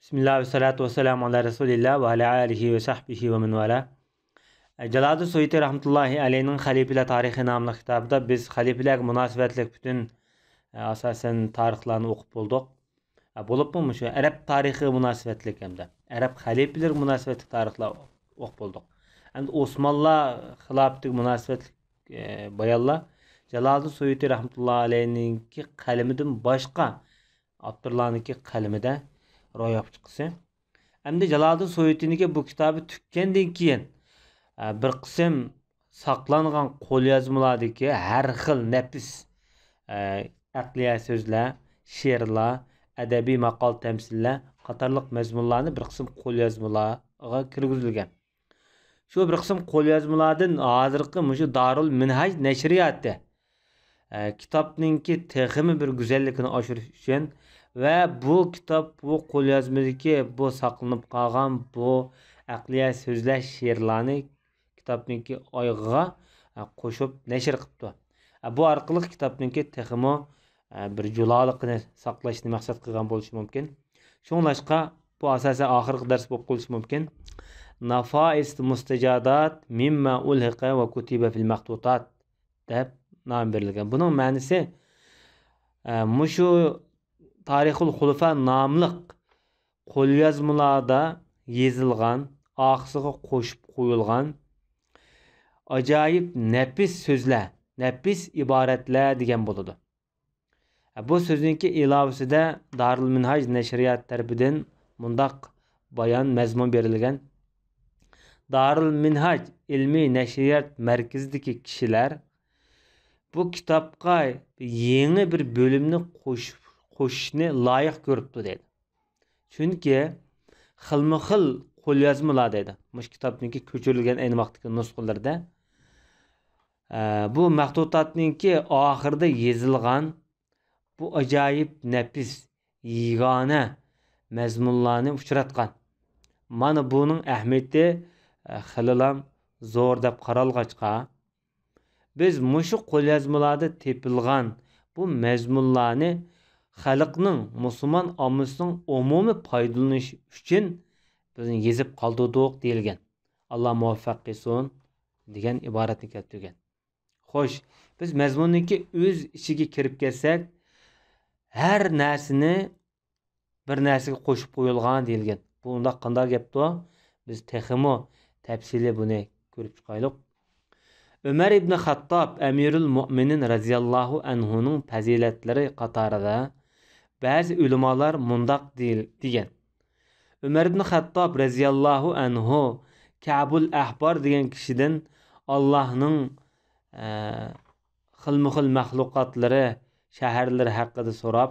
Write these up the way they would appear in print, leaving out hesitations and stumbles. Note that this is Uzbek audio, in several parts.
Bismillah ve salatu ve selamu ala Resulillah ve ala alihi ve sahbihi ve men vala. Jalal-ı Suyuti rahmetullahi aleyhinin Halifeler Tarihi namlı kitabında biz halifelerge münasebetlik bütün asasen tarihlerini okup bulduk. Bulup mu şu Arap tarihi münasebetlik hem de. Arap halifeler münasebetlik tarihler okup bulduk. Hem de Osmanlı hilafetlik münasebetlik bayalla Jalal-ı Suyuti rahmetullahi aleyhininki kalemidin başka Abdullah'ınki kalemide ro'yop chiqsa. Endi Jaloliddin Suyutiyning bu kitobi tukkandan keyin bir qism saqlangan qo'lyozmalardagi har xil nafis aqliya so'zlar, she'rlar, adabiy maqol tamsillar qatorliq mazmunlarni bir qism qo'lyozmalarga kirgizilgan. Shu bir qism qo'lyozmalardan hozirgi mushu Darul Minhaj nashriyati kitobningki texmi bir go'zalligini oshirish uchun ve bu kitap bu qo'lyozmadagi bu saqlanib qolgan bu aqliya so'zlar she'rlarni kitobningki oyog'iga qo'shib nashr qilibdi. Bu orqali kitobningki texmo bir juloligini saqlashni maqsad qilgan bo'lishi mumkin. Shunlashqa bu asosan oxirgi dars bo'lib qolishi mumkin. Nafais mustajadat mimma ulhiqa va kutiba fil maqtutat deb nom berilgan. Buning ma'nosi mushu Tarihul Hulufa namlıq qo'lyozmalarda yezilgan, og'siga qo'shib qo'yilgan ajoyib nafis so'zlar, nafis iboratlar degan bo'ladi. Bu so'zningki ilovasida Darul Minhaj nashriyat tarafidan mundaq bayon mazmun berilgan. Darul Minhaj ilmiy nashriyat markazidagi kishilar bu kitobga yangi bir bo'limni qo'shishni loyiq ko'ribdi dedi. Chunki xilma-xil qo'lyozmalar dedi. Mush kitobningki ko'chirilgan ayni vaqtdagi nusxalarda bu maqtutatningki oxirida yezilgan bu ajoyib nafis yagona mazmunlarni uchratgan. Mana buning ahamiyati xilalam zo'r deb qaralg'achqa biz mushu qo'lyozmalarda tepilgan bu mazmunlarni xalqning musulmon ommasining umumiy foydalanishi uchun biz yezib qoldirdik deyilgan. Alloh muvaffaq qilsin degan iboratni keltirgan. Xo'sh, biz mazmunniki o'z ichiga kirib kelsak, har narsani bir narsaga qo'shib qo'yilgan deyilgan. Bu unda qanday gapdir? Biz texmo tafsili buni ko'rib chiqaylik. Ömer ibn Xattob Amirul Mu'minin radhiyallohu anhuning fazilatlari qatorida ba'zi ulamolar mundaq degan. Ömer ibn Xattob radhiyallohu anhu Ka'bul Ahbar degan kishidan Allohning xilma-xil maxluqotlari, shaharlari haqida so'rab,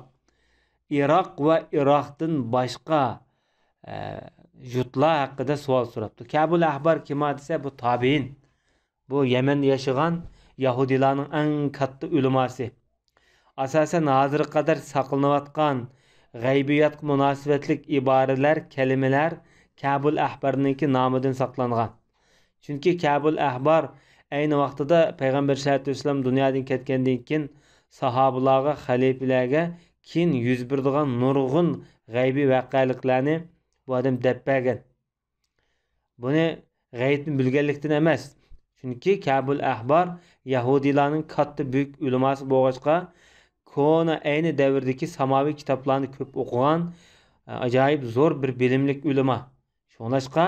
Iroq va Iroqdan boshqa yurtlar haqida savol so'rabdi. Ka'bul Ahbar kim desa bu tabiin. Bu Yemen yaşayan Yahudilarning eng katta ulamosi. Asasen hozirga qadar saqlanayotgan g'aybiyatga munosabatlik iboralar, kalimalar Ka'bul Ahbarningki nomidan saqlangan. Chunki Ka'bul Ahbar ayni vaqtida Payg'ambar sollallohu alayhi vasallam dunyodan ketgandan keyin sahobalarga, xalifalarga keyin yuz beradigan nurg'un g'aybiy voqealiklarni bu odam deb bergan. Buni g'aybni bilganlikdan emas. Chunki Ka'bul Ahbar Yahudilarning katta büyük ulamosi bo'lg'achqa kona ayni davrdagi samoviy kitoblarni ko'p o'qigan ajoyib zo'r bir bilimlik ulamo. Shunlashqa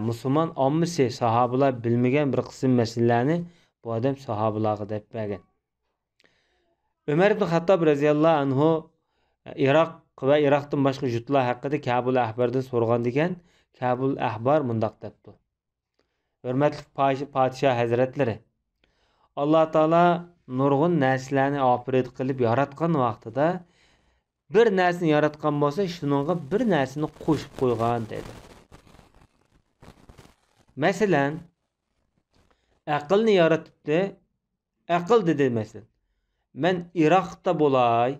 musulmon ommasi sahobalar bilmagan bir qism masalalarni bu odam sahobalarga deb bergan. Ömer ibn Xattob radhiyallohu anhu Iroq va Iroqdan boshqa yurtlar haqida Ka'bul Ahbardan so'rgan degan. Ka'bul Ahbar mundaq debdi. Hürmetli Padişah Hazretleri, Allah Teala nurgun neslerini afiyet kılıp yaratkan vaxtida bir nersini yaratkan bolsa, şununla bir nersini qo'shib qo'ygan dedi. Mesela aqlni yaratibdi. Aql dedi mesela. Men Iroqda bo'lay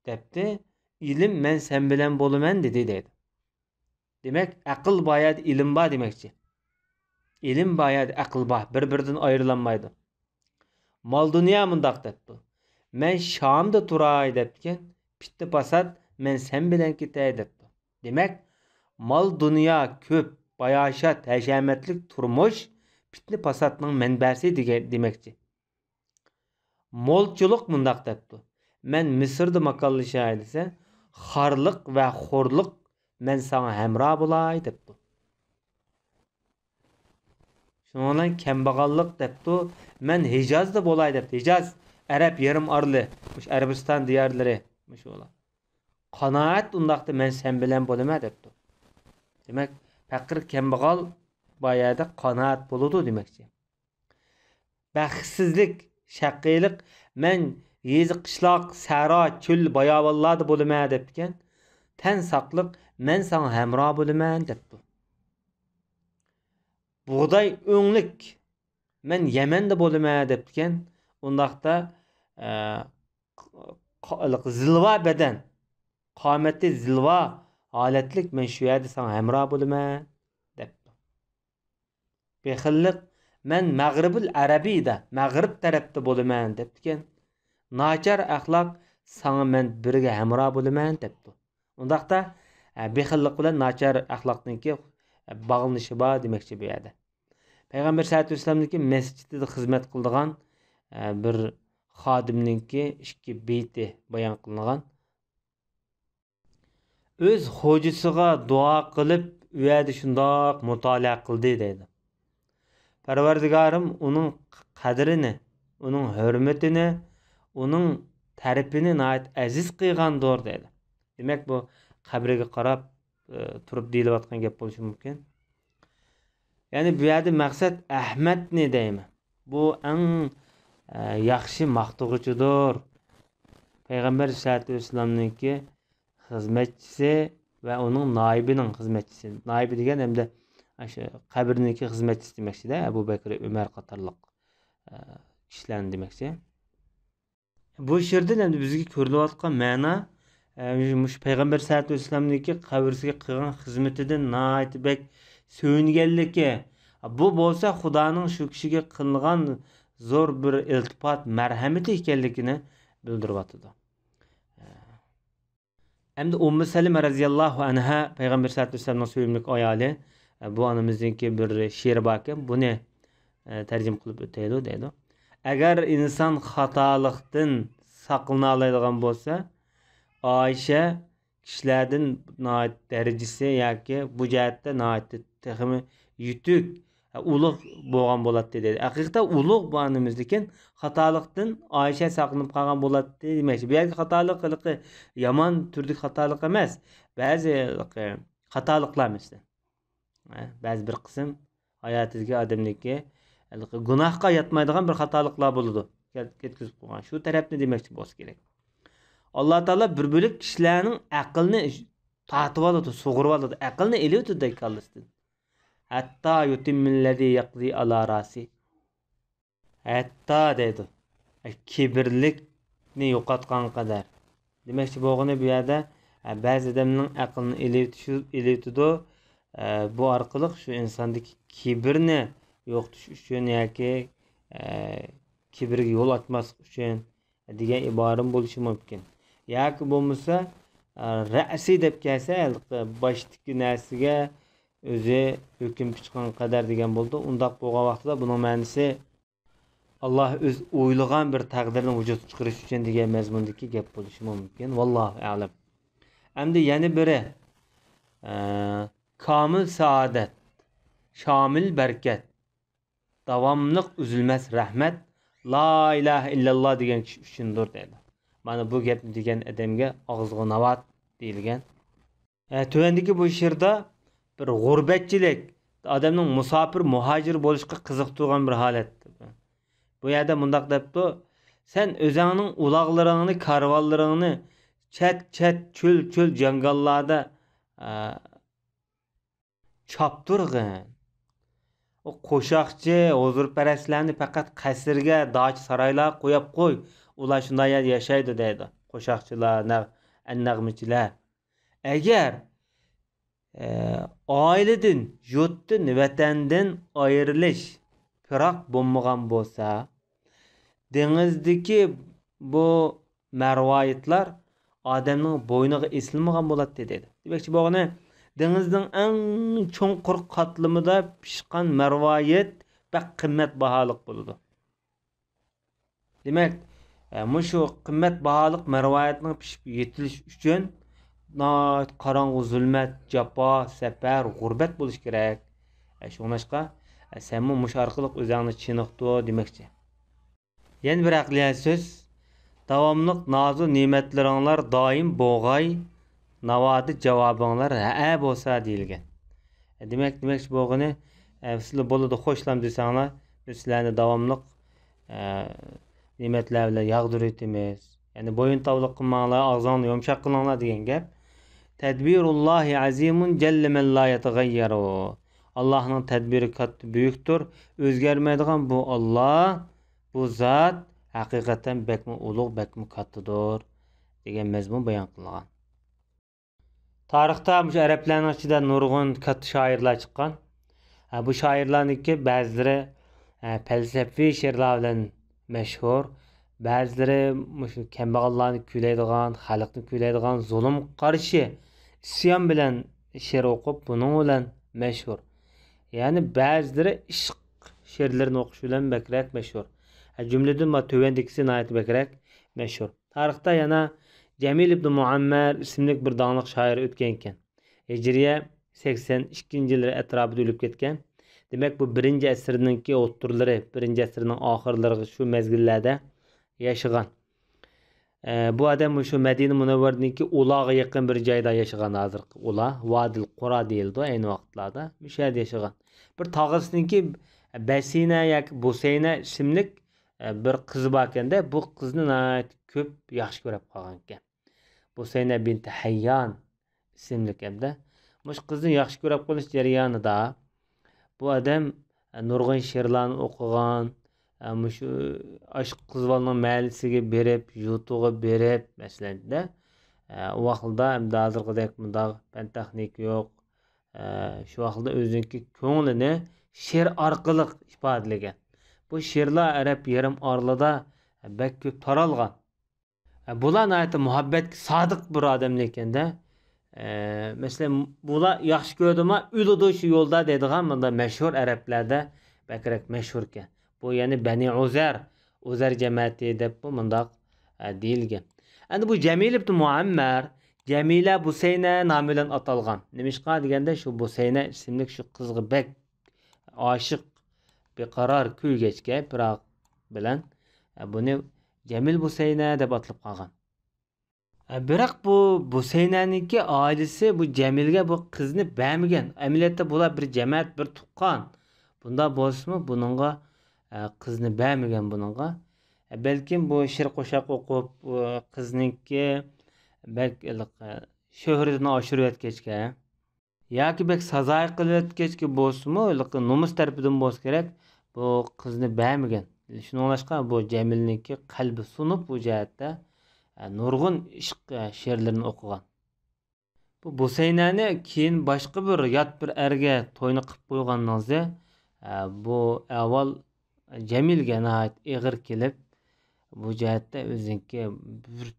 debdi. İlim men sen bilen bolaman dedi. Demek aql bayad ilim ba demekçi. İlim bayad aql ba bir-biridan ayrılanmaydı. Mal dünya mundaq debdi. Men Şamda turay debken, pitti pasat men sen bilen ketay debdi. Demek mal dünya köp, bayaşat, həşəmətlik turmuş fitni pasatның mənbəsi demekçi. Molçuluk mundaq depdi. Men Mısır'da makallı şahidise xarlık ve xorluk men sana hemra bulay depdi. Şundan kembag'allik depdi. Men Hicaz'da bolay depdi. Hicaz Arap yarım arlı, muş Arabistan diyarları, muş ola. Qanaat undaqda men sen bilen bolama depdi. Demek fakir kembag'al bayada qanaat boludu demekçi. Baxtsizlik, shaqiylik men yezi qishloq, sahro, cho'l, bayovallarda bo'lama debdikan. Tan saqliq men sana hamro bo'laman debdi. Buğday o'nglik men Yamanda bo'lama debdikan. Undaqda zilva beden, qomatli zilva holatlik men shu yerda sana hamro bo'laman debdi. Bexillik men Mag'ribul Arabiyda, Mag'rib tarafda bo'laman debdikan. Nachar axloq sana men birga hamro bo'laman debdi. Undaqda bexillik bilan nachar axloqniki bağlanışı bor demekçi bu yerda. Payg'ambar sollallohu alayhi vasallamniki masjidida xizmat qildigan bir xodimniki ikki beyti bayon qilingan. Öz xo'jasiga duo qilib, u yerda shundoq mutolaa qildi deydi. Parvardigorim uning qadrini, uning hurmatini, uning tarifini nayt aziz qilgandir deydi. Demak bu qabriga qarab turib deyilayotgan gap bo'lishi mumkin. Yani bu yerda maqsad Ahmad ne deymi? Bu eng yaxshi maqtug'uchidir. Payg'ambar sollallohu alayhi vasallamniki xizmatchisi ve onun naibinin xizmatchisi. Naibi degan hem de qabrniki xizmatchisi demekçi-de. Ebu Bekir, Ömer qatarlıq kişilerin demekçi. Bu şerden hem de bizge körülüyotgan ma'na Payg'ambar sollallohu alayhi vasallamniki qabrisiga qilgan xizmatidan nayt bek söyüngenliki. Bu bolsa Xudoning shu kishiga qilgan zo'r bir iltifot, marhamati ekanligini bildiryapti. Hamda Ummu Salima radhiyallohu anha Payg'ambar sollallohu alayhi vasallamning sevimli ayoli. Bu anamizniki bir she'r bor ekan. Buni tarjim qilib o'taydi deydi. Agar inson xatolikdan saqlana oladigan bo'lsa, Ayşe kishilardan darajasi yoki bu jihatda texmi yutuk ulug' bo'lgan bo'ladi dedi. Haqiqatda ulug' bu anamizdikin xatolikdan Ayşe saqlanib qolgan bo'ladi demoqchi. Bu yerda xatolik qiliqi yomon turlik xatolik emas. Ba'zi xatoliklar misli. Ba'zi bir qism hayotingizga odamniki gunohga yetmaydigan bir xatoliklar bo'ladi. Ketkizib qo'ygan. Shu tarafni demoqchi bo'lsa kerak. Allah Teala bir bölük kişilerin aklını tatib oladi, sug'urib oladi. Aqlni elib o'tadi kallasdan. Hatta yutimmillezi yaqdi ala rasi. Hatta dedi. Kibirlikni yo'qotgan qadar. Demakchi bo'lg'ini bu yerda ba'zi odamning aqlini elib o'tadi. Bu orqali shu insondagi kibrni yo'qotish uchun yoki kibrga yo'l ochmaslik uchun degan iborat bo'lishi mumkin. Yoki bo'lmasa ra'si deb kelsa, boshdagi narsaga o'zi hukm chiqqan qadar degan bo'ldi. Undaq bo'lgan vaqtda buning ma'nosi Alloh o'z o'ylagan bir taqdirni vujudga chiqarish uchun degan mazmundagi gap bo'lishi mumkin. Vallohu a'lam. Endi yana biri komil saodat, shamil barkat, davomliq uzilmas rahmat, la ilahe illalloh degan kishi uchundir dedi. Mana bu gapni degan odamga og'izga navat deyilgan. Tuvandagi bu she'rda bir g'urbatchilik, odamning musofir, muhojir bo'lishga qiziqtirgan bir holat. Bu yerda mundaq debdi: "Sen o'zingning uloqlaringni, karvonlaringni chat cho'l jangallarda choptirg'in. O qo'shoqchi, huzurparastlarni faqat qasrga, doj saroylar qo'yib qo'y. Ular shunday yashaydi" deydi. Qo'shoqchilar, nag'michilar. Agar oiladan, yurtdan, vatandan ayrilish firoq bo'lmagan bo'lsa, dengizdagi bu marvoyitlar odamning bo'yniga esilmagan bo'ladi dedi. Demakchi, bo'g'ini Denizin en çonkur katlamında pişkan mervayet ve kıymet bahalık buludu. Demek şu kıymet bahalık mervayetinin pişip yetiliş üçün karanğı zulmet, capa, sefer, gurbet buluş gerek. Şoňlaşka sen muş arkalyk özüňni çynykdy demekçi. Yen bir akliýa söz, dawamlyk nazu nimetleriňler daim boğay, nawady jawabyňlar hä bolsa diýilgen. Demekçi boğany sizler bolady hoşlam deseňler, biz sizläni dawamlyk nimetler bilen ýagdyr etimiz. Yani boyun tawlyk kılmaňlar, agzaňy ýumşak kılaňlar diýen gep. Tedbirullahi azimun celle men la yetagayyaru. Allah'ın tedbiri katı büyüktür. Özgermeydiğen bu Allah, bu zat hakikaten bekmi ulug, bekmi katıdır degan mezmun bayan kılgan. Tarixta bu Araplarning içinde nurgun katı şairler çıkan. Bu şairlarniki ba'zilari felsefi şiirler bilen meşhur, ba'zilari kambag'allarni kuylaydigan, xalqni kuylaydigan zulm qarshi isyon bilan şiir o'qib, buning bilan meşhur. Yani ba'zilari ishq şiirlerini o'qish bilan bakrak meşhur. Cümleden ma tövendikisi nayet bakrak meşhur. Tarixta yana Cemil ibn Muammer isimli bir dağınık şair ötken eken. Hicriye 82. yılları etrafında ölüp ketken. Demek bu 1. asrınınki oturları, 1. asrının ahırları şu mezgillerde yaşayan. Bu adam şu Medine Münevver'deki Ula'ya yakın bir cayda yaşayan hazır. Ula, Vadil Qura deyildi aynı vaktlarda. Müşahede yaşayan. Bir tağısınınki Besine yak Buseyne isimli bir kızı bakken de bu kızını nayet köp yaxşı görüp kalgan eken. Buseyne binti Hayyan isimli kemde. Muş kızını yaxşı görüp kalış jaryanı da bu adam nurgun şiirlarını okugan, muş aşk kızvalının mälisiga berip, yutuğa berip meselen de o wagtda hem hazırkıdak mundaq fen texnik yok. Şu wagtda özüňki köňlini şiir arkaly ifadelegen. Bu şiirler Arap yarım arlyda bek köp taralgan. Bular näte muhabbetki sadyk bir adam ekende. Mesela bular yaxşı gördüma üludu şu yolda dediğim mında meşhur Araplarda bekrek meşhurken. Bu yani Beni Uzer cemaati dep bu mundaq deyilgen. Endi bu Cemil ibn Muammer Cemile Buseyne namı bilen atalgan. Nemişqa degende şu Buseyne isimli şu kızgı bek aşık bir karar küy geçke Prag bilen bunu Cemil Buseyne dep atılıp qalgan. Birak bu Buseyne'ninki ailesi bu Cemil'ge bu kızını beğenmegen. Emniyette bular bir cemaat bir tuqqan. Bunda bolsunmu bununla kızını beğenmegen bununla. Belki bu şiir koşak okup kızınki belki şöhretini aşırı etkeçke. Ya ki belki sazay kılıp etkeçke bolsunmu numus tarafından bols gerek bu kızını beğenmegen. Şunu başka bu Cemil'ninki kalbi sunup bu cihette nurgun ishq şiirlerini okugan. Bu Buseynani keyin başka bir yat bir erge toyunu qıp koygandan bu avval Cemilge nahayet igir kelip bu jihatda özüňki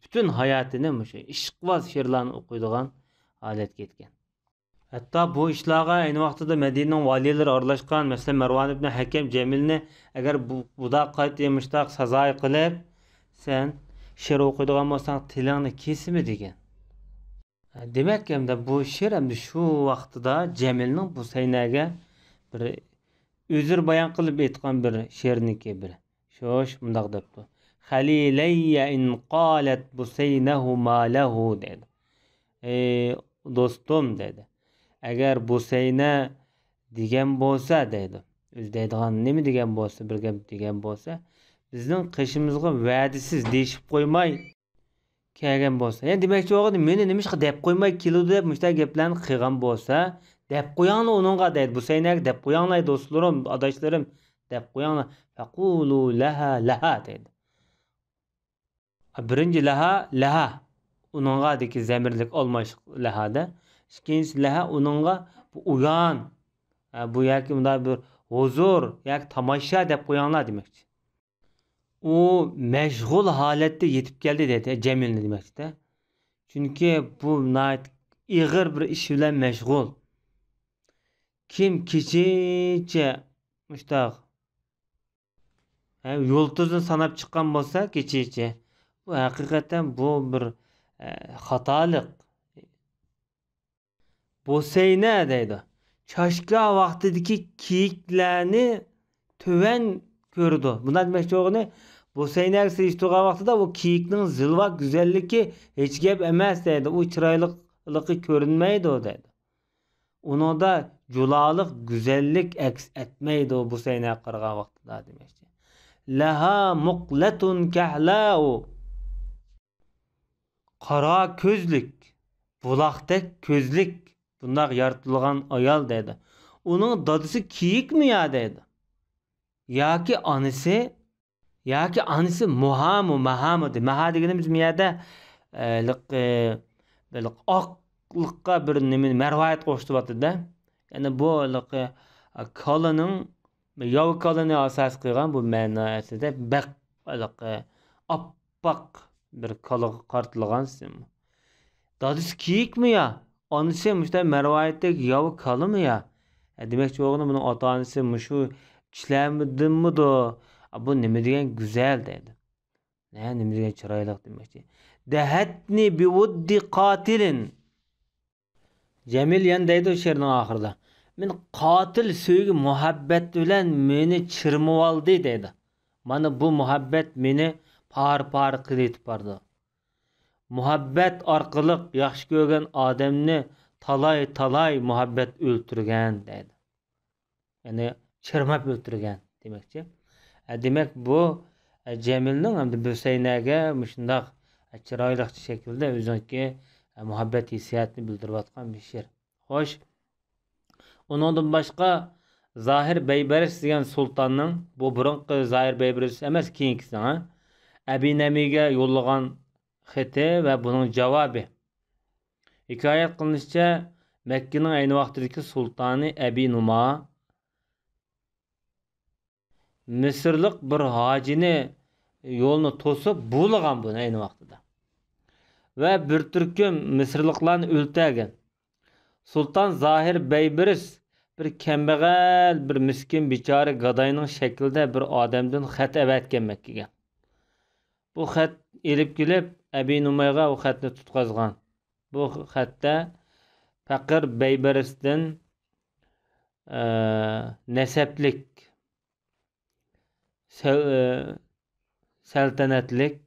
bütün hayatını muşu ishqvaz şiirlerini okuyduğan alet ketken. Hatta bu işlarga aynı vaqtda Medine'nin valileri aralashgan. Mesela Mervan ibn Hakem Cemilni eğer bu da qayt yemiştaq sazay qilib sen şiir okuyduğun bolsaň tilini kesimi degen. Demek hem de bu şiir hem de şu vaqtda Cemil'nin bu Buseyne'ge bir özür bayan kılıp etkan bir şiirniki bir. Şoş mundaq depdi. Halileyye in qalet Buseynehu ma lehu dedi. Dostum dedi. Eğer Buseyne degen bolsa dedi. Öz deydigan nemi degen bolsa, bir gep degen bolsa bizning qishimizga va'disiz deyishib qo'ymay kelgan bo'lsa. Yani demekçi o'g'li meni nimishqa deb qo'ymay keldi deb mushta gaplarni qilgan bo'lsa, deb qo'yinglar uningga deydi. Buseynaga deb qo'yinglar do'stlarim, adashlarim deb qo'yinglar. Faqulu laha deydi. Birinci laha uningga deki zamirlik olmash lahada. İkinci laha uningga bu uyan, bu yoki unda bir huzur yoki tamasha deb qo'yinglar demekçi. O meşgul halette yetip geldi dedi Cemil'in demekte. Çünkü bu nait ig'ir bir ish bilan mashg'ul. Kim kechicha mushtaq yulduzni sanab chiqqan bo'lsa kechicha, bu haqiqatan bu bir xatolik. Bo'sayna deydi. Choshka vaqtidagi kiyiklarni töven ko'rdi. Buna demek çoğunu Bo'saynak sirishtirgan vaqtida u kiyikning zilva go'zalligi hech gap emas deydi. U chiroyliligi ko'rinmaydi deydi. Uningda juloliq, go'zallik aks etmaydi o Bo'saynak qaragan vaqtida demoqchi. Laha muqlatun kahlau. Qara ko'zlik, buloqdek ko'zlik bundoq yaratilgan ayol deydi. Uning dadisi kiyikmi ya deydi. Yoki anisi mahamu deydi. Maha deganimiz bu yerda böyle oqliqqa bir nimani marvoyat qo'shtiryapti-da. Ya'ni bu kolaning yo'q kolani asos qilgan bu ma'nosida baq oppoq bir kola qartilgan sim. Dadisi kiyikmi ya? Anisi müşte mervayetlik yavu kalı mı ya? Demek çoğunu bunun ota-anası şu kişilermidin da bu nemi degen güzel dedi. Nemi degen çıraylık demekçi. Dehetni bi vuddi katilin. Cemil yan deydi o şiirin ahırda. Men katil söygü muhabbet bilen meni çırmıv aldı deydi. Bana bu muhabbet meni par kılıp bardı. Muhabbet arqılıq yaxşı görgen adamni talay muhabbet öldürgen deydi. Yani çırmap öldürgen demekçi. Demek bu Cemil'nin hem de Bo'saynak'a müşündaq çıraylıqçı şekilde özünki muhabbet hissiyatını bildirip atkan bir şiir. Hoş. Ondan başka Zahir Beyberis degan sultanның bu burunqi Zahir Beyberis emas keyingisini Abi Namiga yollagan xeti ve bunun cevabı. Hikayet kılınışça Mekke'nin aynı vaktideki sultanı Abi Numa Mısırlık bir hacini yolunu tosup bulagan bunu aynı vaktida. Ve bir türküm Mısırlıklarını öldürgen. Sultan Zahir Beyberis bir kembeğel, bir miskin biçare gadayının şekilde bir adamdan xet evetken Mekke'ge. Bu xet elip gelip Abi Numayga o xatni tutqazgan. Bu xatda Fakir Beyberis'ten neseplik, saltanatlik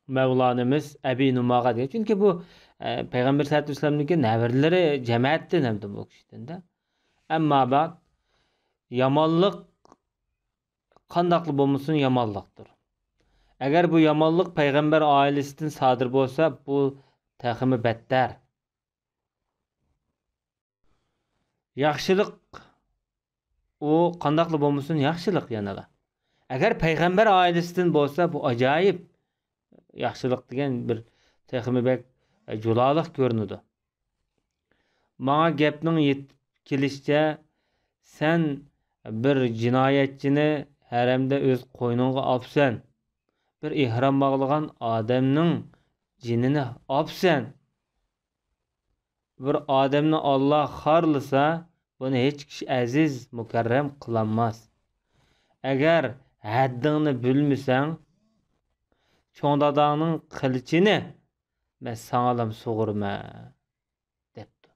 Mevlanimiz Abi Numayga diyor. Çünkü bu Peygamber sallallahu aleyhi ve sellem'deki nevirleri cemaattin hem de bu kişiden de. Ama bak yamanlık qandaqlı bolmasın yamanlıktır. Eğer bu yamanlık Peygamber ailesinden sadır olsa bu təximi better. Yaxşılık o qandaqlı bolmasın yaxşılık yanıla. Eğer Peygamber ailesinden olsa bu acayip yaxşılık degen bir təximi bek julalık görünüdü. Bana gepning yetip kelişçe sen bir cinayetçini haremde öz qoynunga apsan. Bir ihram bağlagan adamның cinini apsan. Bir adamni Allah xarlısa bunu hiç kişi aziz, mukarrem kılanmaz. Eğer haddini bilmesen çoğun dadağının kılıçını ben sağlam soğurma depti.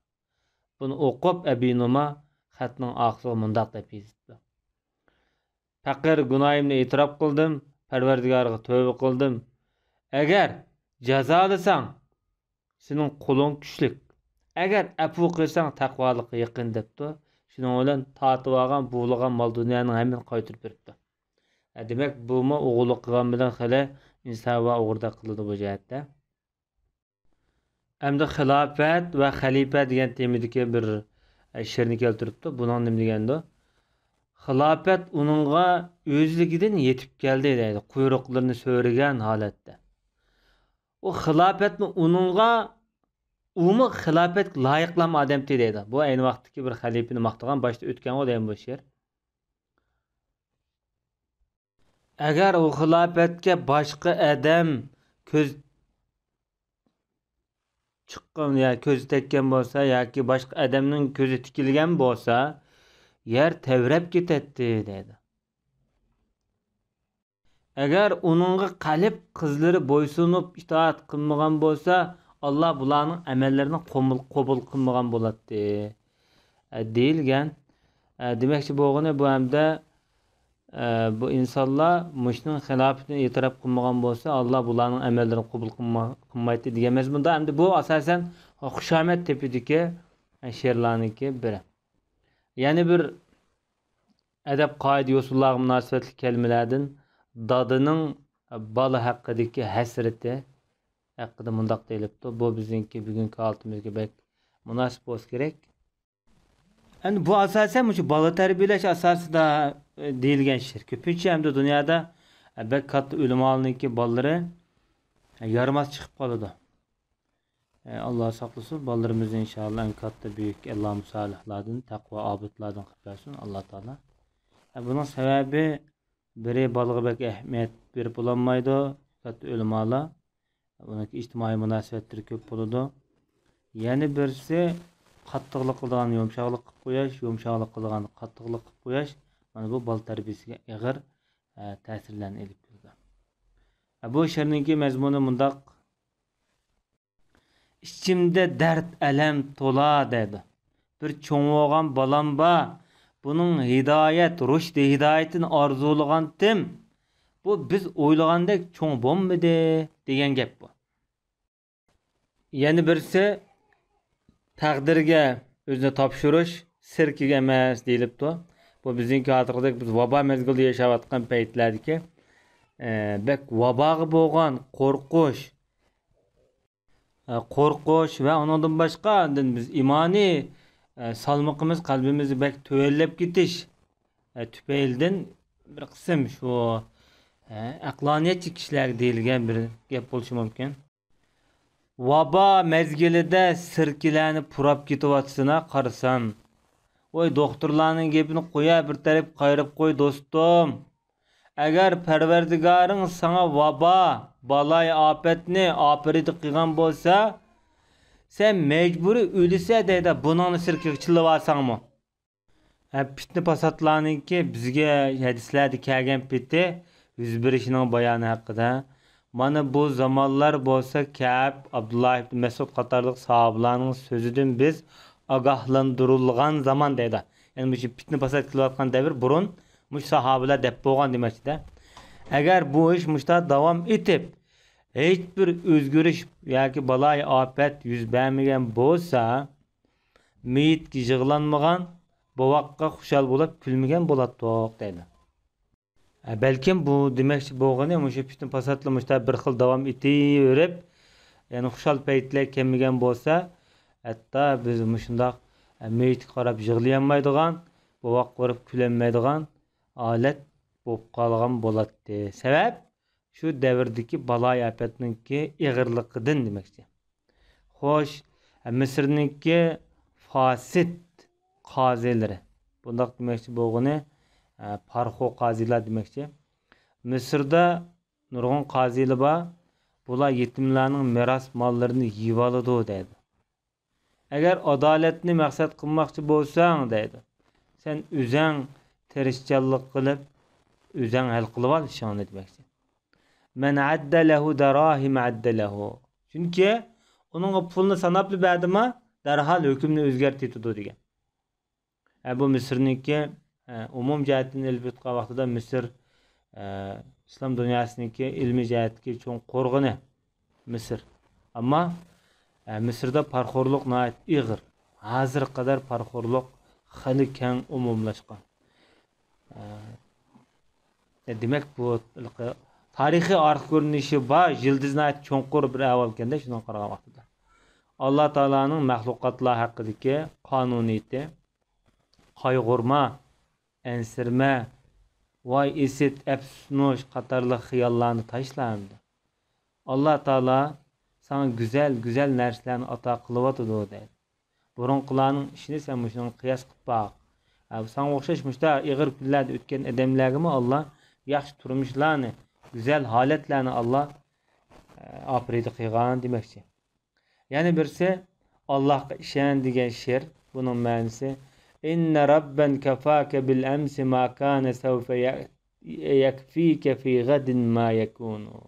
Bunu okup Abi Numa xatning oxiriga mundaq deb yozibdi. Fakir günahimni itiraf qildim, Parvardigorga tövbe qildim. Agar jazolasan, sening qo'ling kuchlik. Agar afu qilsang, taqvolikqa yaqin debdi. Shuning bilan tatib olgan, buğlagan mol dunyoning hammasini qaytirib beribdi. Demak, bumi o'g'illik qilgan bilan xili inson va o'g'irda qiladi bu jihatda. Endi xilofat va xalifa degan temadagi bir she'rni keltiribdi. Buning nima degandi? Xilofat uningga o'zligidan yetib keldi deydi, quyruqlarini so'ragan holatda. O xilofatni uningga umi xilofat loyiqlam odam deydi. Bu ayni vaqtdagi bir xalifani maqtagan boshda o'tgan odam bu she'r. Agar u xilofatga boshqa odam ko'z chiqqan ya ko'zi tekkan bo'lsa yoki boshqa odamning ko'zi tikilgan bo'lsa, yer tevrab ketadi dedi. Agar uningga qalb qizlari bo'ysunib itoat qilmagan bo'lsa, Alloh bularning amallarini qabul qilmagan bo'ladi deyilgan. Demakchi bo'lgani bu hamda bu insonlar mushning xilofatini e'tirof qilmagan bo'lsa, Alloh bularning amallarini qabul qilmaydi degan mazmunda. Hamda bu asosan Xushomat tepidagi she'rlarniki biri. Ya'ni bir adab qoida usullariga munosabatli kalimalardan dodining bola haqidagi hasrati haqida mundoq deyilibdi. Bu bizningki bugungi holtimizga bek munosib bo'lsa kerak. Endi bu asosan shu bola tarbiyalash asosida deyilgan she'r. Ko'pincha hamda dunyoda bek katta o'limoniki bolalari yarmas chiqib qoladi. Alloh saqlasin, bolalarimizni inshaalloh eng katta buyuk Alloh musolihlardan, taqvo obidlardan qilib bersin Alloh taolo. Buning sababi biri bolaga bek ahamiyat berib bo'lmaydi, katta o'limonlar. Buniki ijtimoiy munosabatlar ko'p bo'ladi. Yana birisi qattiqlik qilgan yumshoqlik qilib qo'yish, yumshoqlik qilgan qattiqlik qilib qo'yish. Mana bu bola tarbiyasiga og'ir ta'sirlarni olib keldi. Bu she'rningki mazmuni mundoq: İçimde dert elem tola dedi. Bir çoğuğan balam ba. Bunun hidayet, rüşd hidayetini arzulagan tim. Bu biz oylagandek çoğ bommidi degan gap bu. Yani birisi taqdirga o'zini topshirish sirkiga emas deyilibdi. Bu bizning hozirgidek biz vabo mezgilida yashayotgan paytlardagi bek vaboga bo'lgan qo'rqish va ondan boshqa biz imoniy salmoqimiz qalbimizni bek tuvallab ketish tufaylidan bir qism shu aqloniyatchi kishilar deyilgan bir gap bo'lishi mumkin. Vabo mezgilida sirkilarni purab ketyapsina qarasam. Voy doktorlarning gapini qo'ya bir taraf qayrib qo'y do'stim. Agar Parvardigoring sana vabo, balay ofatni opirid qilgan bo'lsa, sen mecburi o'lsa deydi, buningni sirkiga chillab olsangmi? Fitna fasodlarningki bizga hadislarda kelgan peti yuz berishining bayoni haqida. Mana bu zamonlar bo'lsa Ka'b, Abdullah ibn Mas'ud qatorliq sahobalarning so'zidan biz ogohlantirilgan zaman deydi. Ya'ni bu fitna fasod qilayotgan davr burun mush sahobalar deb bo'lgan demakda. Agar bu ish mushta davom etib, hech bir o'zgarish yoki balay ofat yuz bermagan bo'lsa, meyitga yig'lanmagan, bovoqqa xushal bo'lib kulmagan bo'ladi deydi. Balkim bu demakchi bo'lgani o'sha fitna fasodlar mushta bir xil davom etaverib, ya'ni xushal paytlar kelmagan bo'lsa, hatto biz mushundoq meyitga qarab yig'layolmaydigan, bovoq ko'rib kulanmaydigan holat bo'lib qolgan bo'ladi. Sabab shu davrdagi baloy ofatningki ig'irligidan demakchi. Xo'sh, Misrningki fosid qozilari. Bundoq demakchi bo'lgani parxo qozilar demakchi. Misrda nurg'un qozilar bor. Bular yetimlarning meros mollarini yeb oladi deydi. Agar adolatni maqsad qilmoqchi bo'lsang deydi, sen o'zing tirishchanlik qilib o'zing hal qilib ol ishoni demakchi. Men addalahu darahim addalahu. Chunki uning pulni sanabli berdimi, darhol hukmni o'zgartirdi degan. Bu Misrniki umum jihatdan ilib o'tgan vaqtida Misr islom dunyosiniki ilmiy jihatga cho'ng qo'rg'ini Misr. Ammo Misrda parxo'rlik nihoyat ig'ir. Hozir qadar parxo'rlik xili keng umumlashgan. Demak bu tarixiy arx ko'rinishi bor, yildizni cho'nqur bir avvalganda shundan qaragan vaqtida. Alloh taolaning mahluqotlar haqidagi qonuniyati qayg'urma, ensirma, voy esit, afsunush qatorli xiyollarni tashlamdi. Alloh taolo sana güzel narsalarni ato qilyotdi deydi. Burunqilarning ishini sen shuni qiyos qilib baq. Sana o'xshash mushta ig'ir kunlarda o'tgan odamlarga Alloh yaxshi turmushlarni, güzel holatlarni Alloh opridi qilgan demakchi. Yani birisi Allah'a işen diyen şiir. Bunun ma'nisi İnne rabben kefâke bil emsi ma kâne sevfe yekfîke fî gadin ma yekûnu.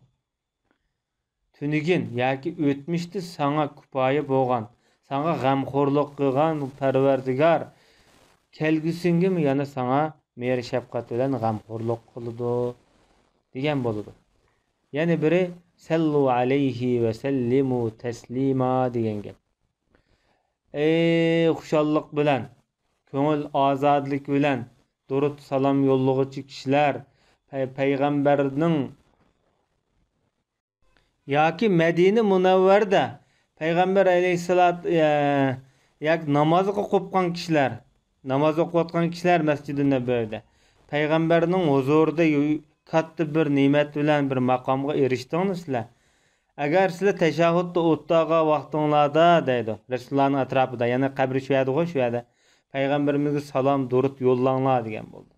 Tünügün yaki ötmüştü sana kupayı boğan, sana gamxorluk kılgan perverdigar kelgüsüngü mü yani sana meğer şefkat bilen gamxorluk kılıdı diyen boludu. Yani biri sallu aleyhi ve sellimu teslima diyen gel. Ey xuşallık bilen, köngül azadlık bilen, durut salam yolluğucu kişiler, peygamberinin yaki Medine Munevver'de Peygamber aleyhissalat yak namazı kopkan kişiler, namaz okutkan kişiler Mescid-i Nebevi'de Peygamberinin huzurunda kattı bir nimet bilen bir makamga eriştiniz sizler. Eğer sizler teşahhütte ottağa vaxtınlarda deydi. Resulullah'ın etrafında yani kabri şüyede koş şüyede Peygamberimize salam durut yollanlar diyen oldu.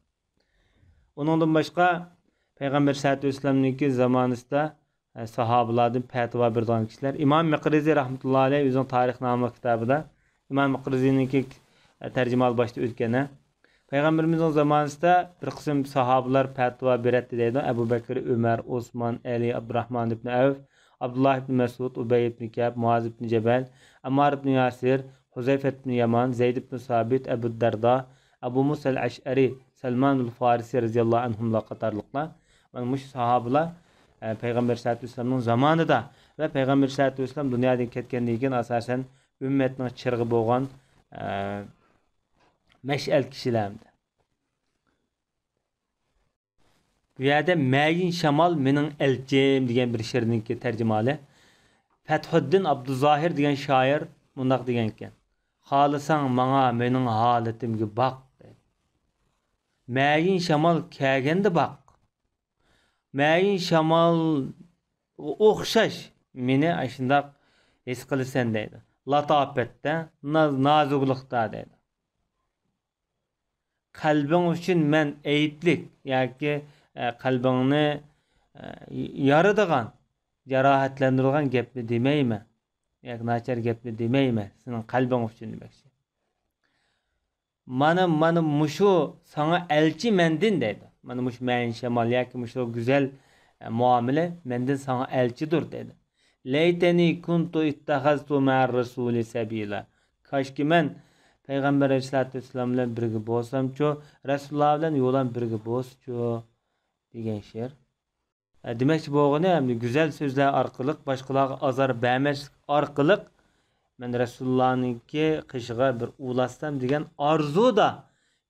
Onundan başka Peygamber sallallahu aleyhi ve sellem'ninki zamanında sahabalardan petva berdiğin kişiler. İmam Mekrizi rahmetullahi aleyh özün tarixname kitabında İmam Mekrizi'ninki tercümal başta ötkene. Peygamberimizin zamanında bir kısım sahabalar petva beretti deydi. Ebu Bekir, Ömer, Osman, Ali, Abdurrahman ibn Avf, Abdullah ibn Mesud, Ubey ibn Ka'b, Muaz ibn Cebel, Ammar ibn Yasir, Huzeyfe ibn Yaman, Zeyd ibn Sabit, Ebu Derda, Abu Musa el-Aş'ari, Selman el-Farisi radıyallahu anhumla qatarlıqlar. Muş sahabalar Peygamber sallallahu aleyhi ve sellem'nin zamanında ve Peygamber sallallahu aleyhi ve sellem dünyadan ketkendiği için asasen ümmetinin çırgı boğan meş'el kişilerdi. Bu yerde Meyin Şamal menin elçim diyen bir şiirininki tercümali. Fethuddin Abduzahir diyen şair mundaq digenken. Halısan mana menin haletimge bak. Meyin Şamal kegende bak. Meyin Şamal oxşaş meni aşındaq his qilsan deydi. Latafette, nazugluqda deydi. Kalbin üçün men eyiplik yoki kalbini yarıdığan, jarahatlandırılgan gepni demeyme. Yoki nachar gepni demeyme. Senin kalbin üçün demekçi. Mana muşu sana elçi mendin dedi. Mana muş Meyin Şamal yoki muşu güzel muamele mendin sana elçidir dedi. Leyteni kuntu ittahaztu ma'ar rasuli sabila. Kaşki men Peygamber aleyhissalatu vesselam bilen birge bolsamçu, Resulullah bilen yolan birge bolsçu diyen şiir. Demekçi boğunu hem güzel sözler arkalık, başkalarga azar bermez arkalık men Resulullah'nınki kışıga bir ulaşsam diyen arzu da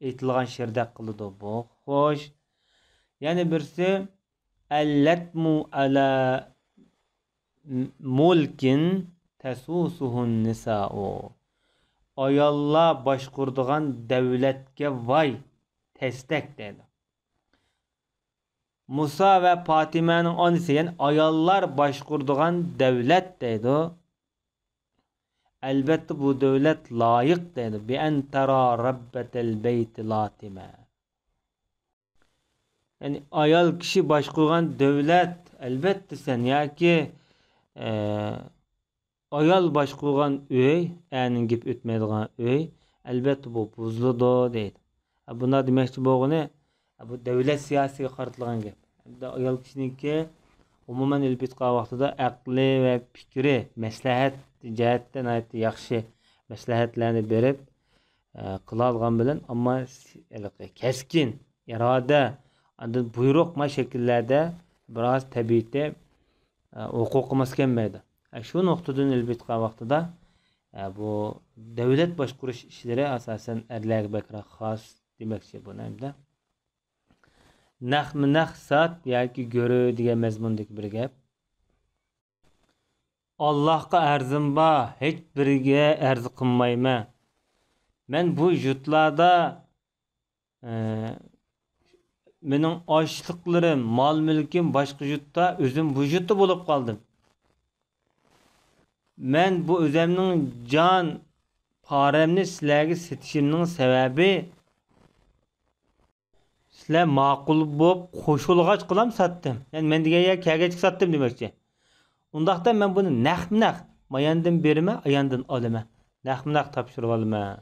aytilgan şiirde kılıdı bu. Hoş. Yani birisi elletmu ala mulkin tesusuhun nisa'u. Ayalla başkurduğun devletke vay testek dedi. Musa ve Fatime'nin anisi yani ayallar başkurduğun devlet dedi. Elbette bu devlet layık dedi. Bi en tera rabbetel beyti latime. Yani ayal kişi başkurduğun devlet elbette sen ya ki ayal başkurgan öy, änin gip ötmediğin öy, elbette bu buzludu deydi. Buna demekçi boğunu, bu devlet siyasi qartılgan gep. Ayal kişininki umuman elbetqa vaqtida aqli ve fikri, maslahat jihatdan aytdi yaxshi maslahatlarni berib qılalgan bilen amma keskin irade, andan buyruqma şekillerde biraz tabiiyde huquqimiz kelmaydi. Şu noktadan elbette vaqtida bu devlet başkuruş işleri asasen erlerge bekra xas demekçi bu nemde. Nahmı sat yoki görü degan mazmundagi bir gap. Allohga arzim bor, hech biriga arz qilmayman. Men bu yurtlarda mening ochliqlarim, mol mulkim boshqa yurtda, o'zim bu yurtda bo'lib qoldim. Men bu özümning jon paramni sizlarga setishimning sababi sizlar ma'qul bo'lib qo'shilg'ach qilam satdim. Yani men degan yer kagach satdim demoqchi. Undaqda men buni naq mayandan berme, ayandan alma. Naqmnaq tapşırıp alma.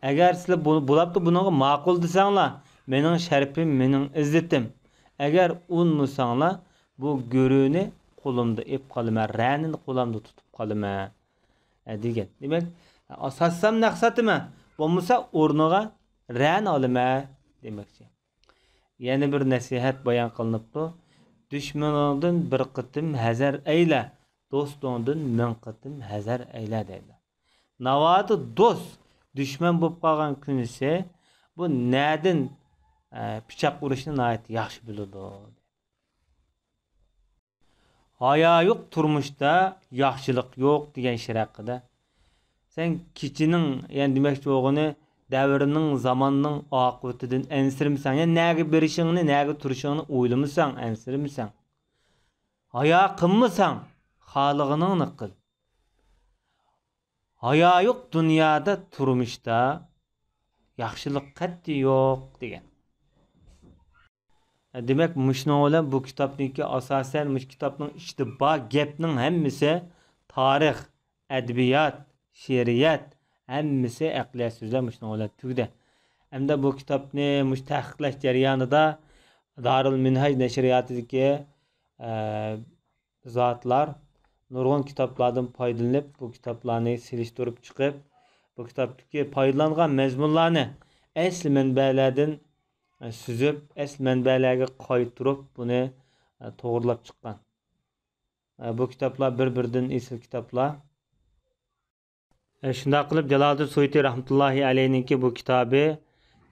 Eğer sizler bulaptı bunun maqul desanglar, mening şerpim, mening izzetim. Eğer unmusanlar, bu görüğünü qo'limda ep qolma, ra'nini qo'limda tutib qolma. Degan. Demak, asossam maqsadim bo'lmasa o'rniga ra'ni olma demoqchi. Yana bir nasihat bayon qilinibdi. Dushmaningdan bir qitim hazar ayla, do'stingdan ming qitim hazar ayla deydi. Navoti do'st dushman bo'lib qolgan kunisi bu nadin pichoq urishni nihoyat yaxshi biladi. Haya yo'q turmuşda, yaxshilik yo'q degan she'r haqida. Sen kişinin, yani demek çoğunu devrinin, zamanının akıbetinden ensirmisan, yani nege berişini, nege turuşunu oylamasan, ensirmisan. Haya kılmasan, halıgını kıl. Haya yok dünyada turmuşda, yaxshilik qatti yo'q degan. Demek müşnü bu kitaptaki asasen müş kitapның içinde ba gepning hammasi tarix, edebiyat, şiiriyat hammasi aqliyat so'zlar müşnü tugdi. Hamda bu kitapni müş tahqiqlash jarayonida Darul Minhaj nashriyatidagi zotlar nurg'un kitaplardan foydalanib bu kitaplarni selishtirib chiqib, bu kitapdagi foydalangan mazmunlarni asl manbalardan süzüp, asl manbalarga qaytirib buni to'g'rilab chiqqan. Bu kitaplar bir-biridan esil kitaplar. Shunday qilib Jaloliddin Suyuti rahmatullohi alayhiniki bu kitobi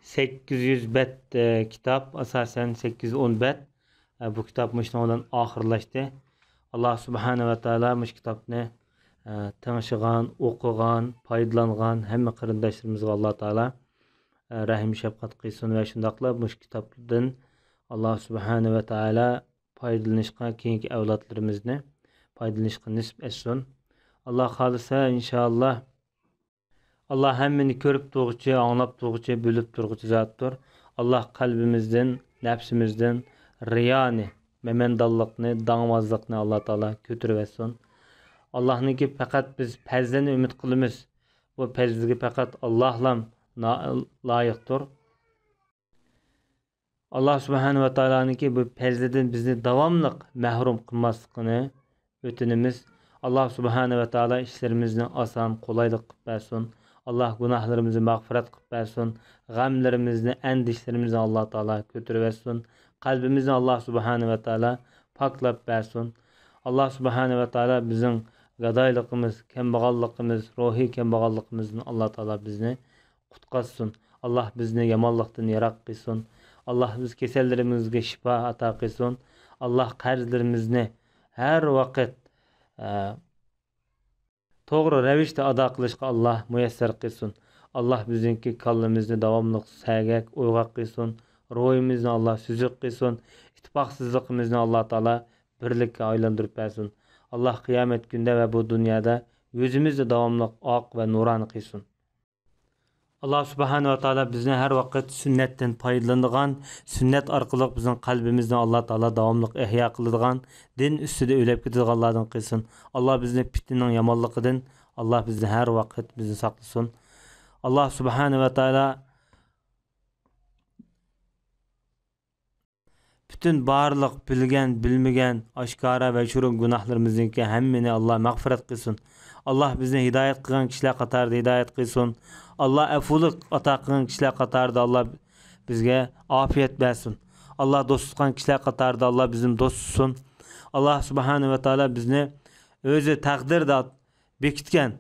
800 bet kitap, asosan 810 bet. Bu kitap müşnüden oxirlashdi. Allah subhanahu va taala mush kitobni tanışıgan, o'qigan, foydalangan hamma qarindoshlarimizga Alloh taala rahim shafqat qilsin va shundaqla mush kitobdan Alloh subhanahu va taala foydalanishga, keyingi avlodlarimizni foydalanishga nisb etsin. Alloh xolisa inshaalloh. Allah hammani ko'rib turg'uchi, anglab turg'uchi, bilib turg'uchi zotdir. Allah qalbimizdan, nafsimizdan riyoni, memendallıkni, dangmazlıkni Allah Taala ko'tirib etsin. Allah'nınki faqat biz fazlini ümid qilamiz. Bu fazliga faqat Allah'lam loyiqdir. Allah subhanahu va taola'nınki bu fazlidan bizni davomli mahrum qilmasligini o'tinimiz. Allah subhanahu va taolo ishlarimizni oson, qulaylik qilib bersin. Allah günahlarımızı mağfiret qilib bersin. G'amlarimizni, andishlarimizni Allah Taala ko'tirib etsin. Qalbimizni Allah subhanahu va taolo poklab bersin. Allah subhanahu va taolo bizning gadoyligimiz, kambag'alligimiz, ruhiy kambag'alligimizni Allah Taala bizni qutqazsin. Allah bizni yomonlikdan yiroq qilsin. Allah biz kasallarimizga shifo ato qilsin. Allah qarzlarimizni har vaqt to'g'ri ravishda ado qilishga Allah muyassar qilsin. Allah bizningki kallamizni davomli sagak, uyg'oq qilsin. Ruhimizni Allah süzük qilsin. İttifoqsizligimizni Allah Taala birlikka aylantirib bersin. Allah qiyomat kunda va bu dunyoda yüzimizni davomli oq va nurani qilsin. Allah subhanahu va taolo bizni har vaqt sunnatdan foydalanadigan, sunnat orqali bizning qalbimizni Allah Taala davomli ihyo qiladigan, din ustida o'lab ketadiganlardan qilsin. Allah bizni fitnaning yomonligidan Allah bizni har vaqt bizni saqlasin. Allah subhanahu va taolo bütün barliq bilgan, bilmagan, oshkora va shurun gunohlarimizniki hammani Allah mag'firat qilsin. Allah bizni hidoyat qilgan kishilar qatorida hidoyat qilsin. Allah afulik ato qilgan kishilar qatorida Allah bizga ofiyat bersin. Allah do'st tutgan kishilar qatorida Allah bizim do'stsin. Allah subhanahu va taolo bizni o'zi taqdirda bekitgan,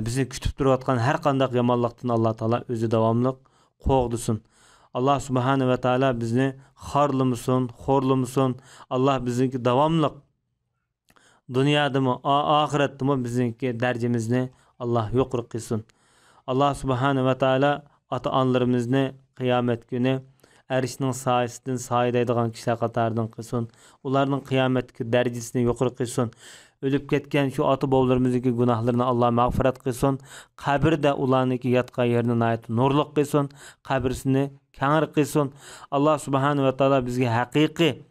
bizni kutib turayotgan har qanday yomonlikdan Allah taolo o'zi davomli qo'g'disin. Allah subhanahu va taolo bizni xorlamasin, xo'rlamasin. Allah bizniki davomli dunyodami, oxiratdami bizniki darajamizni Allah yuqori qilsin. Allah subhanahu va taolo ota-onalarimizni qiyomat kuni arishning soyasidan soyidaydigan kishilar qatoridan qilsin. Ularning qiyomatdagi darajasini yuqori qilsin. Ölüp ketken şu ata bovlarımızdaki günahlarını Allah mağfiret kılsın. Kabirde ulaniki yatkan yerine ait nurluk kılsın. Kabirsini kenar kılsın. Allah subhanahu ve taala bizge hakiki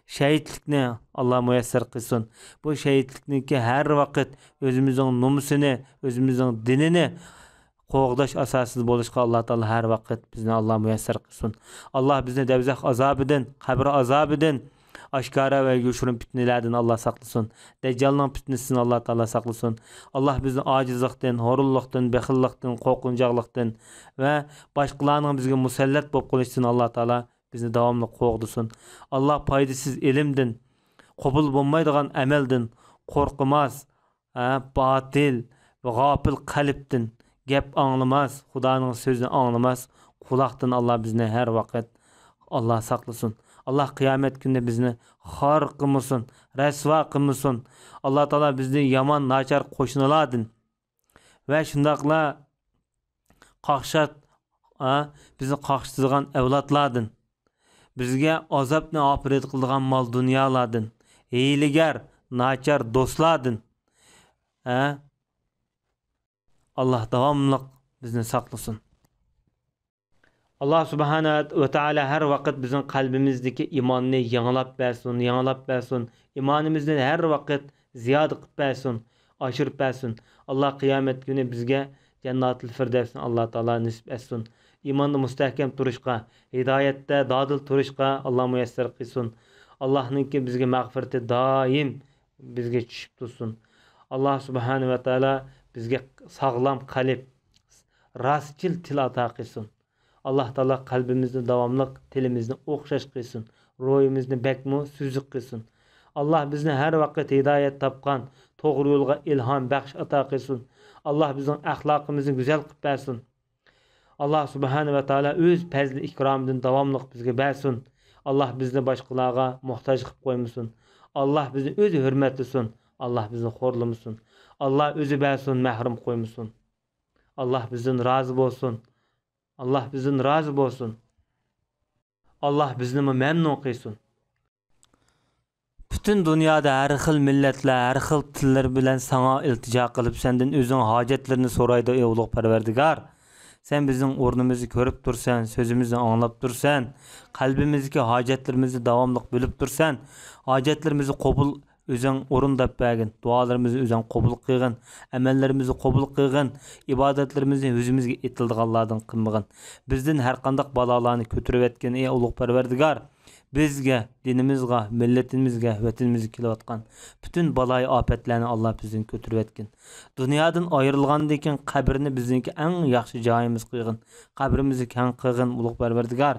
şehitlikni Allah müyesser kılsın. Bu şehitlikniki her vakit özümüzün numusunu, özümüzün dinini qoğdaş asasız boluşqa Allah Taala her vakit bizni Allah müyesser kılsın. Allah bizni devzak azabıdan, kabir azabıdan, aşkara ve güçürün fitnelerden Allah saklasın. Deccal'ın fitnesinden Allah Taala saklasın. Allah bizni acizlikten, horuluktan, bekillikten, korkuncaklıktan ve başkalarının bizge musallat bolup qoluşsun Allah Taala bizni davamlı qoğdusun. Allah paydasız ilimden, qabul bolmaydigan amelden, korkmaz, batil ve gafil kalpten, gep anlamaz, Xudanın sözünü anlamaz, kulaktan Allah bizni her vakit Allah saklasın. Allah kıyamet günde bizni har kılmasın, resva kılmasın. Allah Taala bizni yaman naçar koşunaladın. Ve şundakla qaqşat bizni qaqştırgan evlatladın. Bizge azap ne apiret kıldıgan mal dünyaladın. Hiyligar, naçar dostladın. Allah davamlıq bizni saklasın. Allah Subhanahu ve Teala her vakit bizim kalbimizdeki imanını yanılap versin. İmanımızdan her vakit ziyade qıp versin, aşırıp versin. Allah kıyamet günü bizge Cennet-ül Firdevs'ni Allah Taala nisip etsin. İmanda müstehkem turuşqa, hidayette dadıl turuşqa Allah müyesser kılsın. Allah'ınki bizge mağfireti daim bizge düşüp tutsun. Allah Subhanahu ve Teala bizge sağlam kalp, rastçıl til ata kılsın. Allah Taala kalbimizni davamlıq, tilimizni oxşaş kılsın. Ruhimizni bekmu süzük kılsın. Allah bizni her vakit hidayet tapkan, toğru yolga ilham bəxş ata kılsın. Allah bizim ahlakımızı güzel kıp versin. Allah Subhanahu ve Teala öz fazli ikramından davamlıq bizge versin. Allah bizni başqalarga muhtaç kıp koymasın. Allah bizni özü hürmetlisin. Allah bizni horlamasın. Allah özü versin, mahrum koymasın. Allah bizden razı olsun. Allah bizden razı olsun. Allah bizni memnun kılsın. Bütün dünyada her xil milletler, her xil tiller bilen sana iltica kılıp senden özün hacetlerini soraydı ey uluq Parverdigar. Sen bizim ornumuzu görüp dursan, sözümüzü anlap dursan, kalbimizdeki hacetlerimizi davamlıq bölüp dursan, hacetlerimizi qabul özün orundap bəgin, dualarımızı özün qabul qıygın, əməllərimizi qabul qıygın, ibadetlerimizi özümüzge etildik Allah'dan qılmığın. Bizden her qandaq balalarını kötürüp etken ey uluq Parverdigar, bizge, dinimizge, milletimizge, vetinimizge kilovatkan bütün balayı afetlerini Allah bizden kötürüp etkin. Dünyadan ayrılgandayken kabrini bizdenki en yaxşı jayımız kıygın. Kabrimizi keng kıygın uluq Parverdigar.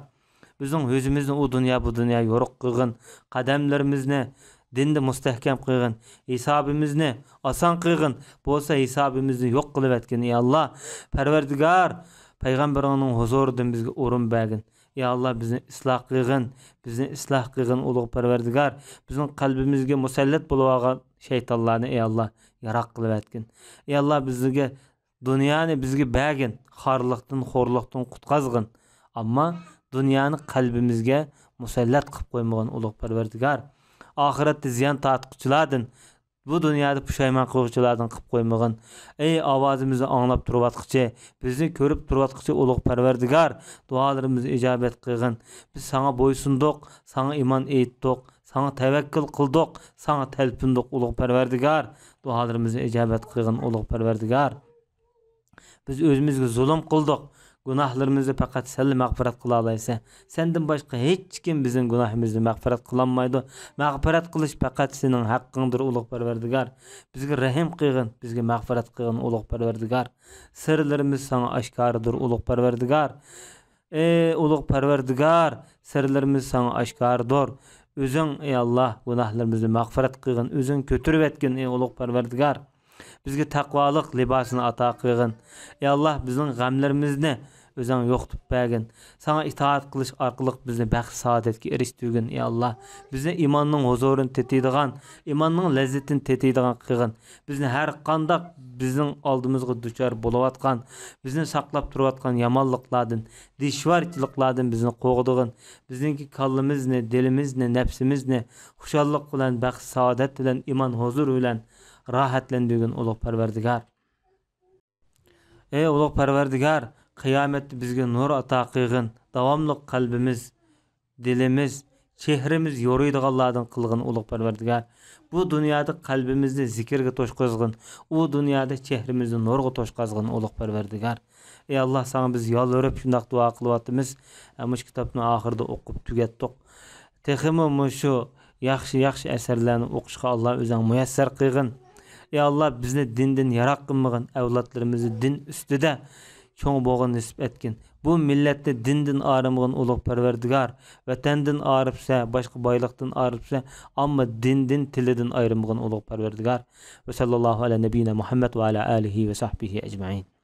Bizim özümüzni o dünya bu dünya yoruq kıygın. Kademlerimizni dinde mustahkem kıygın. Hisabimizni asan kıygın. Bolsa hisabimizni yok kılıp etkin. Ey Allah, Parverdigar, Peygamberinin huzuridan bizge orun bəgin. Ya Allah bizni ıslah kıygın, bizni ıslah kıygın uluq Parverdigar. Bizim kalbimizge musallat buluvagan şeytanlarını ey Allah yarak kılıp etkin. Ey Allah bizge dünyanı bizge bəgin, harlıqtın, horluqtın qutqazgın. Amma dünyanı kalbimizge musallat qıp koymağın uluq Parverdigar. Ahirette ziyan tatqıçıladın. Bu dünyada puşayman qılğıçılardan qıp koymağın. Ey avazımızı anlap turvatqıcı, bizni körüp turvatqıcı uluq Parverdigar, dualarımızı icabet qıygın. Biz sana boysunduq, sana iman eyitdik, sana tevekkül qıldık, sana telpindik uluq Parverdigar, dualarımızı icabet qıygın uluq Parverdigar. Biz özümüzge zulüm qıldık. Günahlarımızı fakat sen mağfiret kıla alaysa. Senden başka hiç kim bizim günahımızı mağfiret kılanmaydı. Mağfiret kılış fakat senin hakkındır uluq Parverdigar. Bizge rahim kıygın, bizge mağfiret kıygın uluq Parverdigar. Sırlarımız sana aşkarıdır uluq Parverdigar. Ey uluq Parverdigar, sırlarımız sana aşkarıdır. Özün ey Allah günahlarımızı mağfiret kıygın, özün kötürüp etkin ey uluq Parverdigar. Bizge takvalık libasını ata kıygın. Ey Allah bizim gamlarimizni özün yoqtup bəgin. Sana itaat kılış arqılıq bizni bəxt saadetki eriştügün. Ey Allah bizni imanның huzurun tetiydigan, imanның lezzetin tetiydigan kıygın. Bizni her qandaq bizning aldımızga duçar boluvatkan, bizni saqlap turuvatkan yamanlıqlardan, dişvarçılıqlardan bizni qoğduğun, bizninki kallimizni, dilimizni, nefsimizni xuşallık bilen, bəxt saadet bilen, iman huzur bilen rahatlendiğin uluq Parverdigar. Ey uluq Parverdigar, kıyamette bizge nur ata kıygın, davamlıq kalbimiz, dilimiz, Şehrimiz yoruydiganlardan kılgın ulug' Parvardigar. Bu dünyada kalbimizni zikirge toşqazgın, u dünyada şehrimizni nurga toşqazgın ulug' Parvardigar. Ey Allah, sana biz yalvarıp şundaq dua qılıbatımız. Muş kitapni ahırda okup tügetdik. Teximi şu yaxshi eserlerini oqışqa Allah özüň müyesser qıygın. Ey Allah, bizni dindin yarak qılmagın, evlatlarımızı din üstüde çoğun boğun nisip etkin. Bu millette dindin arımgın ulug' Parvardigar, vatandin arıpsa, başka baylıqdan arıpsa, amma dindin tilidin ayrımgın ulug' Parvardigar. Ve sallallahu ala nebine Muhammed ve ala alihi ve sahbihi ecmaîn.